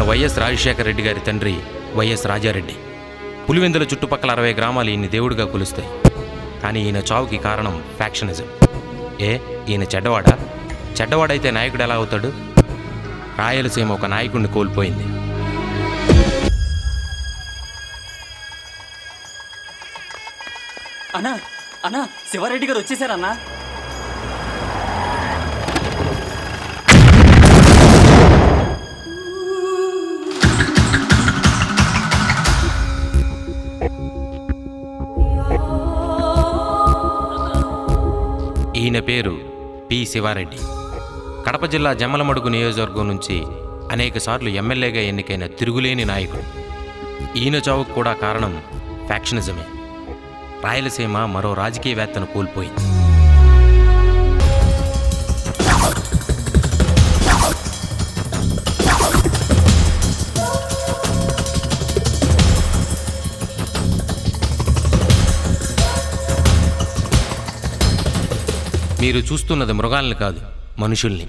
YS Rajasekhara Reddy గారి తండ్రి YS Rajareddy. Pulivendula చుట్టుపక్కల 60 గ్రామాలు ఈయన్ని దేవుడిగా కొలుస్తాయి. కానీ ఈయన చావుకి కారణం ఫ్యాక్షనిజం. ఈయన చెడ్డవాడా? చెడ్డవాడైతే నాయకుడు ఎలా అవుతాడు? రాయలసీమ ఒక నాయకుడిని కోల్పోయింది. అన్నా అన్నా శివారెడ్డి గారు వచ్చేసారన్నా. ఈయన పేరు పి శివారెడ్డి. కడప జిల్లా జమ్మలమడుగు నియోజకవర్గం నుంచి అనేకసార్లు ఎమ్మెల్యేగా ఎన్నికైన తిరుగులేని నాయకుడు. ఈయన చావుకు కూడా కారణం ఫ్యాక్షనిజమే. రాయలసీమ మరో రాజకీయవేత్తను కోల్పోయింది. మీరు చూస్తున్నది మృగాల్ని కాదు, మనుషుల్ని.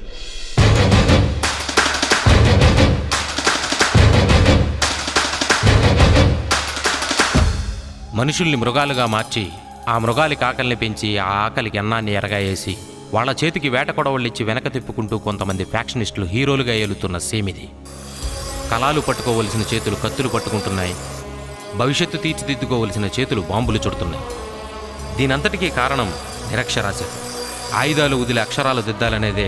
మనుషుల్ని మృగాలుగా మార్చి ఆ మృగాలికి ఆకలిని పెంచి ఆ ఆకలికి అన్నాన్ని ఎరగాయేసి వాళ్ళ చేతికి వేట కొడవళ్ళిచ్చి వెనక తిప్పుకుంటూ కొంతమంది ఫ్యాక్షనిస్టులు హీరోలుగా ఏలుతున్న సేమిది. కళాలు పట్టుకోవలసిన చేతులు కత్తులు పట్టుకుంటున్నాయి. భవిష్యత్తు తీర్చిదిద్దుకోవలసిన చేతులు బాంబులు చుడుతున్నాయి. దీనంతటికీ కారణం నిరక్షరాస్యత. ఆయుధాలు వదిలి అక్షరాలు దిద్దాలనేదే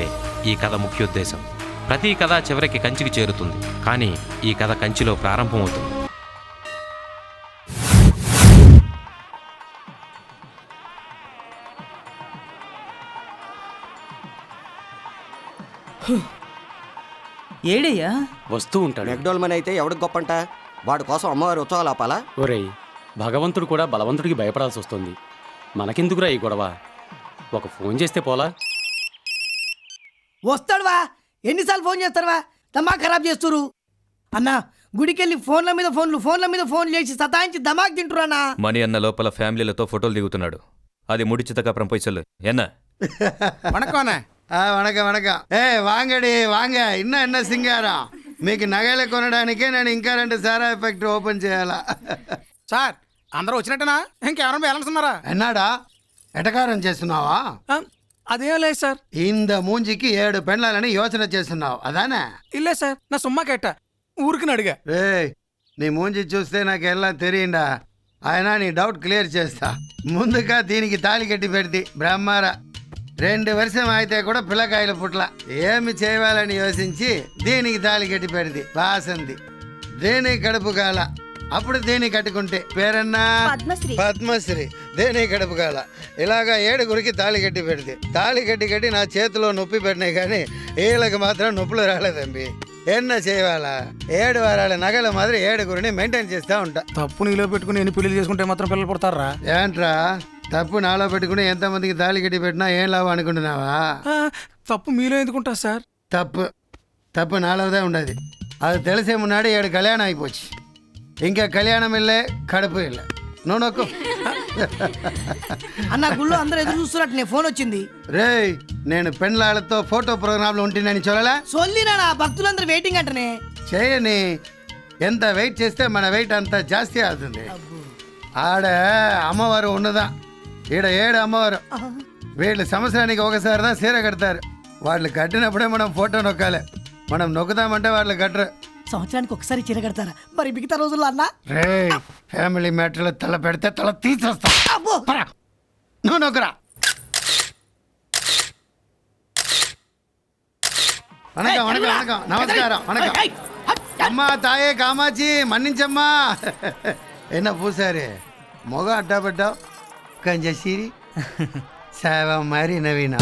ఈ కథ ముఖ్యోద్దేశం. ప్రతి కథ చివరికి కంచికి చేరుతుంది, కానీ ఈ కథ కంచిలో ప్రారంభమవుతుంది. ఏడయ్యా వస్తూ ఉంటాడు. మెక్డోల్మన్ అయితే ఎవడికి గొప్పంట? వాడి కోసం అమ్మవారి ఉత్సవాలు ఆపాలా? ఒరేయ్, భగవంతుడు కూడా బలవంతుడికి భయపడాల్సి వస్తుంది. మనకెందుకురా ఈ గొడవ? ఒక ఫోన్ చేస్తే పోలా? వస్తాడువా? ఎన్నిసార్లు ఫోన్ చేస్తారువా? దమాక్ ఖరాబ్ చేస్తురు అన్నా. గుడికెళ్ళి ఫోన్ల మీద ఫోన్లు చేసి సతాయించి దమాక్ తింటురానా. మణి అన్న లోపల ఫ్యామిలీలతో ఫోటోలు దిగుతున్నాడు. అది முடிச்சதுக்கு அப்புறம் போய் சொல்லு. என்ன வணக்கம் வணக்கம். வாங்கடி வாங்க. என்ன సింగారం? మీకు నగలు కొనడానికే నేను ఇంకా 2 సారా ఎఫెక్ట్ ఓపెన్ చేయాలా? సార్ అందరూ వచ్చినట్టనా? ఇంకెవరైనా బ్యాలెన్స్ ఉన్నారా? ఎన్నాడా ఎటకారం చేస్తున్నావా? అదేం లేదు సార్. ఇంద మూంజికి 7 పెండ్లాలని యోచన చేస్తున్నావు అదానా? ఇల్లే సార్, నా సుమ్మా కేట ఊరికి అడిగా. రే, నీ మూంజి చూస్తే నాకు ఎలా తెలియండా? ఆయన నీ డౌట్ క్లియర్ చేస్తా. ముందుగా దీనికి తాళి కట్టి పెడితే బ్రహ్మారా 2 వర్షం అయితే కూడా పిల్లకాయలు పుట్ల. ఏమి చేయాలని యోచించి దీనికి తాళి కట్టి పెడితే బాసంది. దేని కడుపు కాల. అప్పుడు దేని కట్టుకుంటే పేరన్నా పద్మశ్రీ. దేని కడుపు కాల. ఇలాగా 7గురికి తాళి కట్టి పెడితే తాళి కట్టి నా చేతిలో నొప్పి పెట్టినాయి, కానీ వీళ్ళకి మాత్రం నొప్పులు రాలేదండి. ఎన్న చేయాలా? 7 వారాల నగల మాదిరి 7గురిని మెయింటైన్ చేస్తూ ఉంటా. తప్పు నీలో పెట్టుకుని ఎన్ని పెళ్లి చేసుకుంటే మాత్రం పిల్లలు పుడతారా? ఏంట్రా తప్పు నాలో పెట్టుకుని ఎంతమందికి తాళి కట్టి పెట్టినా ఏం లాభం అనుకుంటున్నావా? తప్పు మీలో ఎందుకుంటా సార్? తప్పు నాలోదే ఉండదు. అది తెలిసే మున్నాడు 7 కళ్యాణం అయిపోச்சு. ఇంకా కళ్యాణం ఇల్లే, కడుపు ఇల్లే. నువ్వు నొక్కు. అన్న గుళ్ళో అందరూ ఎదురు చూస్తున్నట్టు నీ ఫోన్ వచ్చింది. రేయ్, నేను పెండ్లాళ్ళతో ఫోటో ప్రోగ్రాంలో ఉంటుందని చూడలే? సొల్లినా భక్తులందరూ వెయిటింగ్ అంటనే. చేయని. ఎంత వెయిట్ చేస్తే మన వెయిట్ అంత జాస్తి అవుతుంది. ఆడ అమ్మవారు ఉన్నదా? ఈడ 7 అమ్మవారు. వీళ్ళు సంవత్సరానికి ఒకసారి దా సీర కడతారు. వాళ్ళు కట్టినప్పుడే మనం ఫోటో నొక్కాలి. మనం నొక్కుదామంటే వాళ్ళు కట్టరు. సంవత్సరానికి ఒకసారి చీర కడతారా? మరి మిగతా రోజుల్లో అన్నా? రే, ఫ్యామిలీ మ్యాటర్లో తల పెడితే తల తీసేస్తా. నువ్వు నొక్కరా. వణకం వణకం వణకం. నమస్కారం. వణకం. అమ్మా తాయే కామాచి మన్నించమ్మా. ఎన్న పూసారే మొగ అడ్డా పడ్డావు కంజసిరి సేవ మరి నవీన.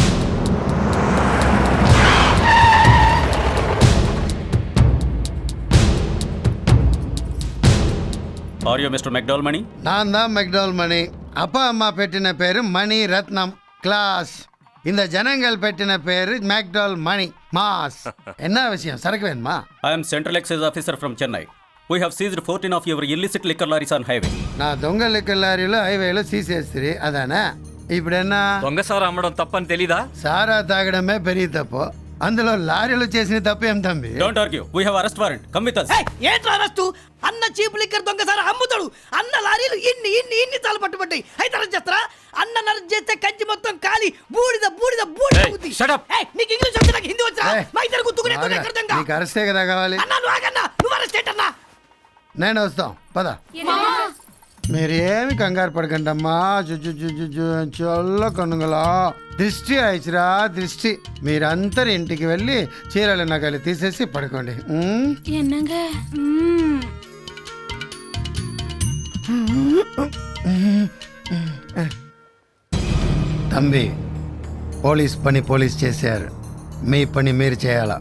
ఆర్ యు మిస్టర్ మెక్డోల్మణి? நான் தான் மெக்டோல்மணி. அப்பா அம்மா పెట్టిన పేరు మణి రత్నం క్లాస్. இந்த ஜனங்கள் పెట్టిన పేరు మెక్డోల్ మణి మాస్. என்ன விஷயம்? సరుకు వేణమా? I am central excise officer from Chennai. We have seized 14 of your illicit liquor lorries on highway. నా దొంగ లిక్కర్ లారీలో హైవేలో సీసేస్తుంది అదానా? ఇప్పుడన్నా దొంగ సారా అమ్మడం తప్పని తెలీదా? సారా తాగడమే పెరిగి తప్పు. అందులో లారీలు చేసిన తప్పేం తంబి? Don't argue we have arrest warrant come with us. ఏయ్, ఏంట్రా అరెస్టు? అన్న చీప్ లిక్కర్ దొంగసారి అమ్ముతాడు. అన్న లారీలు ఇన్ని సార్లు పట్టుబట్టాయి. అయితే అరెస్ట్ చేస్తారా? అన్న అరెస్ట్ చేస్తే కంచి మొత్తం కాలి బూడిద బూడిద బూడిద ఏయ్, అవుద్ది. shut up. ఏయ్, నీకు ఇంగ్లీష్ వచ్చి నాకు హిందీ వచ్చా? ఏయ్, మా ఇద్దరు గుర్తుకునే ఆగరా. అర్థంగా. నీకు అరెస్టే కదా కావాలి? అన్న నువ్వు ఆగన్నా, నువ్వు అరెస్ట్ ఏంటన్నా? నేను వస్తాం పద. మీరేమి కంగారు పడకండి అమ్మా. చల్ల కనుగలా దృష్టి అయిచిరా దృష్టి. మీరందరు ఇంటికి వెళ్ళి చీరలు నగలు తీసేసి పడుకోండి. என்னங்க తంబి, పోలీస్ పని పోలీస్ చేశారు, మీ పని మీరు చేయాలా?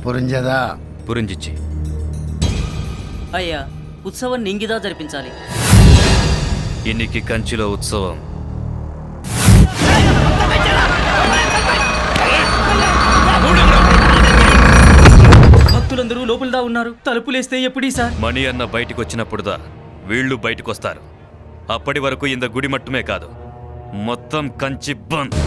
పురింజదా? పురింజిచ్చి అయ్యా ఉత్సవం నింగిదా జరిపించాలి. ఇన్నికి కంచిలో ఉత్సవం. భక్తులందరూ లోపలదా ఉన్నారు. తలుపులేస్తే ఎప్పుడీ సార్? మణి అన్న బయటికి వచ్చినప్పుడుదా వీళ్ళు బయటకొస్తారు. అప్పటి వరకు ఇంత గుడి మట్టుమే కాదు, మొత్తం కంచి బంద్.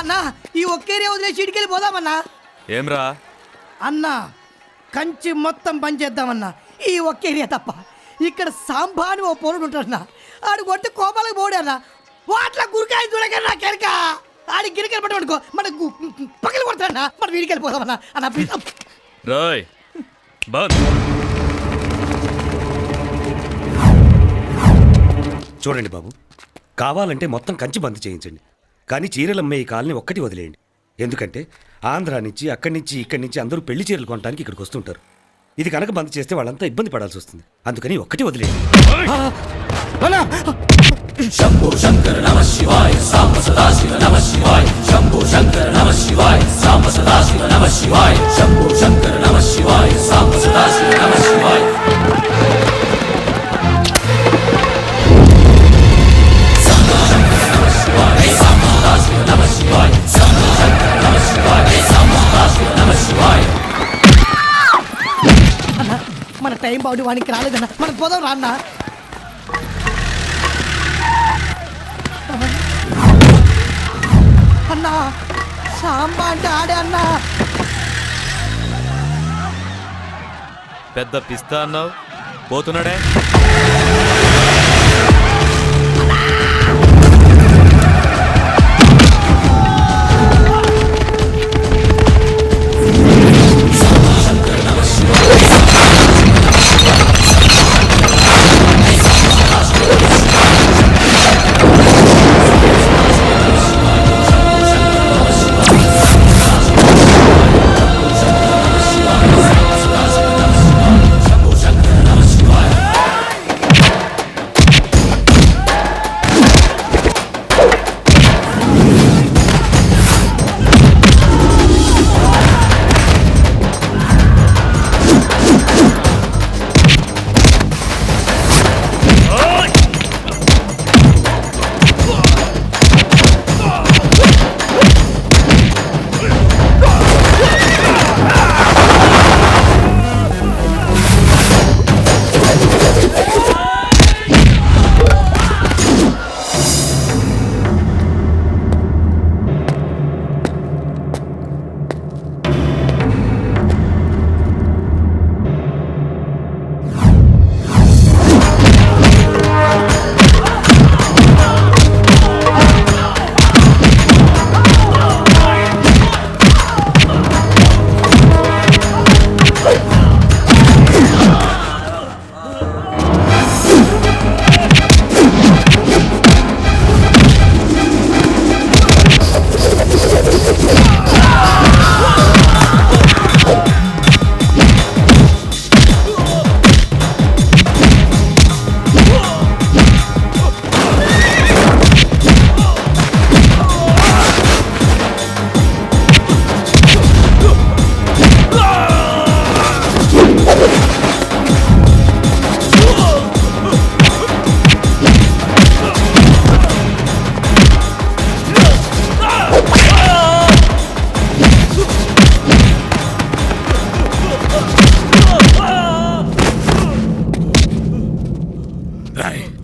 అన్నా, ఈ ఒక్కేరియా వదిలేసి ఇడికెళ్ళి పోదామన్నా. ఏమ్రా? అన్నా, కంచి మొత్తం పని చేద్దామన్నా. ఈ ఒక్కేరియా తప్ప ఇక్కడ సాంబా అని ఓ పోరుడు ఉంటాడన్నా. ఆడు కొట్టి కోపాలకు పోడన్నా. వాట్ల గురికాయ చూడకన్నా కెరక. ఆడి గిరికెళ్ళి పట్టుకో మన పక్కన కొడతాడన్నా. మనం వీడికెళ్ళి పోదామన్నా. అన్న ప్లీజ్. రాయ్ బంద్. చూడండి బాబు, కావాలంటే మొత్తం కంచి బంద్ చేయించండి, కానీ చీరలు అమ్మే ఈ కాలనీ ఒక్కటి వదిలేయండి. ఎందుకంటే ఆంధ్రా నుంచి అక్కడి నుంచి ఇక్కడి నుంచి అందరూ పెళ్లి చీరలు కొనడానికి ఇక్కడికి వస్తుంటారు. ఇది కనుక బంద్ చేస్తే వాళ్ళంతా ఇబ్బంది పడాల్సి వస్తుంది. అందుకని ఒక్కటి వదిలేయండి. మన టైం బాగుండి వానికి రాలేదన్నా. మనం పోదాం రా అన్నా. అన్నా, సాంబా అంటే ఆడే అన్నా. పెద్ద పిస్తా అన్నావు, పోతున్నాడే.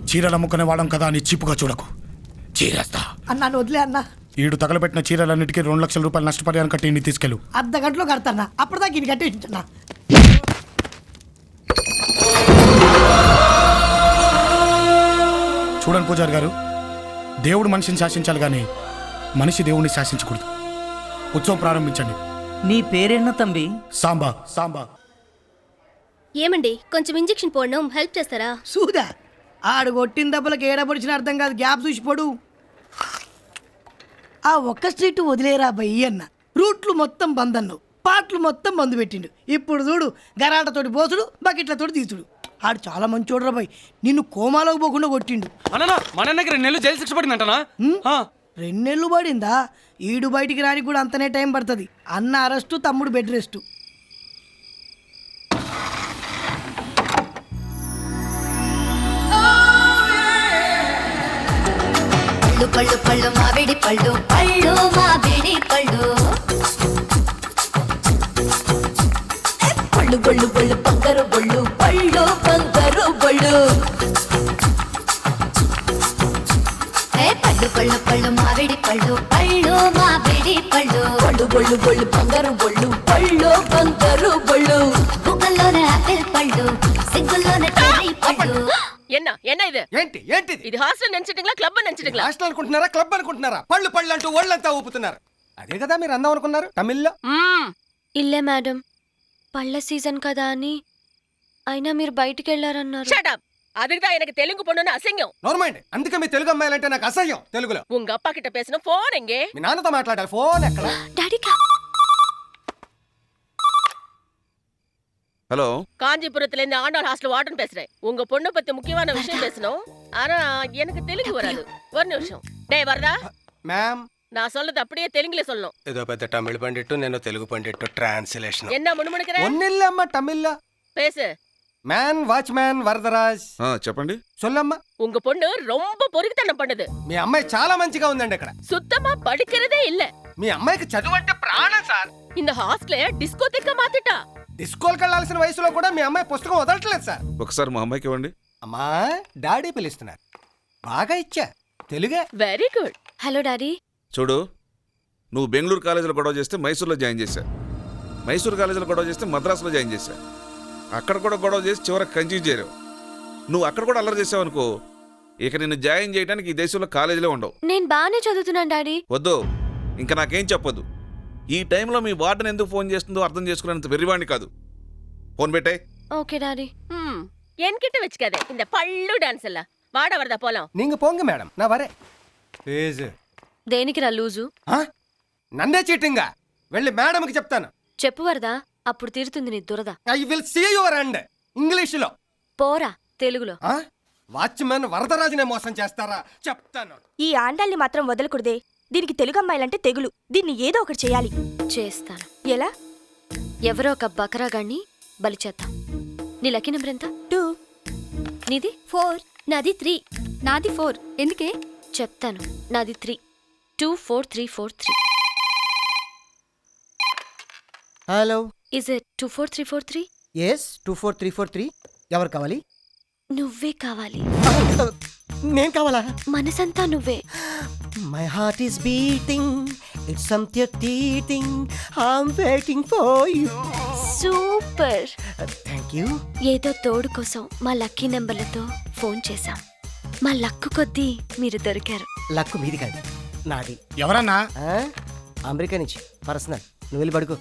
చీరలు అమ్ముకునే వాళ్ళం కదా అని చీపుగా చూడకు. చీరేస్తా. అన్నా వదిలే అన్నా. ఈడు తగలబెట్టిన చీరలన్నిటికీ 2 లక్షల రూపాయలు నష్టపరిహారం కట్టి ఇన్ని తీసుకెళ్ళు. అర్ధ గంటలో కడతాన్నా. అప్పటిదాకా ఇది కట్టించున్నా. చూడండి పూజారి గారు, దేవుడు మనిషిని శాసించాలి కానీ మనిషి దేవుణ్ణి శాసించకూడదు. ఉత్సవం ప్రారంభించండి. నీ పేరేనా తంబి? సాంబా. సాంబా. ఏమండి కొంచెం ఇంజెక్షన్ పోడడం హెల్ప్ చేస్తారా? చూదా ఆడు కొట్టిన దెబ్బలకు ఏడబడిచిన అర్థం కాదు. గ్యాప్ చూసి పొడు. ఆ ఒక్క స్ట్రీట్ వదిలేరా బయ్యి అన్న. రూట్లు మొత్తం బంద్ అన్నావు, పాటలు మొత్తం బంద్ పెట్టిండు. ఇప్పుడు చూడు గరాటతోటి పోసుడు, బకెట్లతోటి తీసుడు. ఆడు చాలా మంచోడురా బాయ్. నిన్ను కోమాలోకి పోకుండా కొట్టిండు. అన్నా మన అన్నకి 2 నెలలు జైలు శిక్ష పడిందంటనా? 2 నెలలు పడిందా? ఈడు బయటికి రానికి కూడా అంతనే టైం పడుతుంది. అన్న అరెస్టు, తమ్ముడు బెడ్ రెస్టు. పళ్ళు పళ్ళు పళ్ళు మామిడి పళ్ళు, పళ్ళు మామిడి పళ్ళు, పళ్ళు బళ్ళు బళ్ళు బంగారు బళ్ళు, పళ్ళు బంగారు బళ్ళు. పళ్ళు పళ్ళు పళ్ళు మామిడి పళ్ళు, పళ్ళు మామిడి పళ్ళు, పళ్ళు బళ్ళు బళ్ళు బంగారు బళ్ళు, పళ్ళు బంగారు బళ్ళు. బుగ్గల్లోనే ఆపిల్ పళ్ళు, సిగ్గుల్లోనే చెర్రీ పళ్ళు. என்ன இது ఏంటి ఏంటిది? ఇది హాస్టల్ నెంచటింగ్లా క్లబ్ నెంచటింగ్లా? హాస్టల్ అనుకుంటున్నారా, క్లబ్ అనుకుంటున్నారా? పళ్ళు పళ్ళు అంటూ ఒళ్ళంతా ఊపుతున్నారు. అదే కదా మీరు అందం అనుకున్నారు తమిళ్లో. ఇల్లే మేడం, పళ్ళ సీజన్ కదా అని. అయినా మీరు బయటికి వెళ్ళారన్నారు. Shut up. அதுக்கு தான் எனக்கு தெலுங்கு பொண்ணுன்னு அசிங்கம். నోర్మైండ్. అందుకే మీ తెలుగు అమ్మాయిలంటే నాకు అసహ్యం. తెలుగులో உங்க அப்பா கிட்ட பேசின போன் எங்கே? మీ నాన్నతో మాట్లాడాలి. ఫోన్ ఎక్కడ? డాడీ హలో, காஞ்சிபுரத்துல இருந்து ஆண்டாள் ஹாஸ்டல் வார்டன் பேசுறேன். உங்க பொண்ணு பத்தி முக்கியமான விஷயம் பேசணும். ஆனா எனக்கு தெலுங்கு வராது. ஒரு நிமிஷம். டேய் வரதா, మ్యామ్, நான் சொல்றது அப்படியே தெலுங்குல சொல்லணும். ఏదో పెద్ద తమిళ పండిట్టు నేను తెలుగు పండిట్టు ట్రాన్స్లేషన్. என்ன முணுமுணுக்கிற? ఒన్నిల్లమ్మ తమిళ్లో. பேசு. Man watchman Varadaraj. చెప్పండి. సొల్లమ్మ. உங்க பொண்ணு ரொம்ப பொறுக்கித்தனம் பண்ணுது. మీ అమ్మాయి చాలా మంచిగా ఉందండి ఇక్కడ. சுத்தமா படிக்கிறதே இல்ல. మీ అమ్మాయికి చదువు అంటే ప్రాణం సార్. இந்த ஹாஸ்டல டிஸ்கோதெக்க மாத்திட்டா. డిస్కోల్కి వెళ్ళాల్సిన వయసులో కూడా మీ అమ్మాయి పుస్తకం వదలట్లేదు సార్. ఒకసారి మా అమ్మాయికి ఇవ్వండి. అమ్మా, డాడీ పిలుస్తున్నారు. బాగా ఇచ్చా. తెలుగే. Very good. Hello daddy. చూడు, నువ్వు బెంగళూరు కాలేజీలో గొడవ చేస్తే మైసూర్లో జాయిన్ చేశా. మైసూరు కాలేజీలో గొడవ చేస్తే మద్రాసులో జాయిన్ చేశా. అక్కడ కూడా గొడవ చేసి చివరికి కంచి చేరావు. నువ్వు అక్కడ కూడా అల్లరి చేసావు అనుకో, ఇక నిన్ను జాయిన్ చేయడానికి ఈ దేశంలో కాలేజీలో ఉండవు. నేను బాగానే చదువుతున్నాను డాడీ. వద్దు, ఇంకా నాకేం చెప్పొద్దు. ఈ టైంలో మీ వార్డెన్ ఎందుకు ఫోన్ చేస్తుందో అర్థం చేసుకునేంత వెర్రివాణ్ణి కాదు. ఫోన్ పెట్టే. Okay daddy. என்கிட்ட வச்சுக்காதே இந்த பள்ளு டான்ஸ் எல்லாம். வாட வரதா போலாம். நீங்க போங்க மேடம், நான் வரேன். ప్లీజ్. దేనికి రా లూజు? నన్నే చీటింగా? వెళ్ళి మేడంకి చెప్తాను. చెప్పు వరదా, అప్పుడు తీరుతుంది నీ దురద. I will see your end. ఇంగ్లీష్లో. పోరా తెలుగులో. వాచ్మెన్ వరదరాజునే మోసం చేస్తారా? చెప్తాను. ఈ ఆండాల్ని మాత్రం వదలకూడదే. దీనికి తెలుగు అమ్మాయిలంటే తెగులు. దీన్ని ఏదో ఒకటి చేయాలి. చేస్తాను. ఎలా? ఎవరో ఒక బకరాగాన్ని బలి చేద్దాం. నీ లక్కీ నెంబర్ ఎంత? 2. నీది? 4. నాది 3. నాది 4. ఎందుకే? చెప్తాను. నాది 3. 24343. Hello, is it 24343? ఎస్ 24343. ఎవరు కావాలి? నువ్వే కావాలి. నేను కావాలా? మనసంతా నువ్వే. My heart is beating, it's something టీటింగ్, I'm waiting for you. Super. Thank you. ఏదో తోడు కోసం మా లక్కీ నెంబర్లతో ఫోన్ చేశాం. మా లక్కు కొద్దీ మీరు దొరికారు. లక్కు మీది కాదు, నాది. ఎవరన్నా? అమెరికా నుంచి పర్సనల్. నువ్వు వెళ్ళి పడుకో.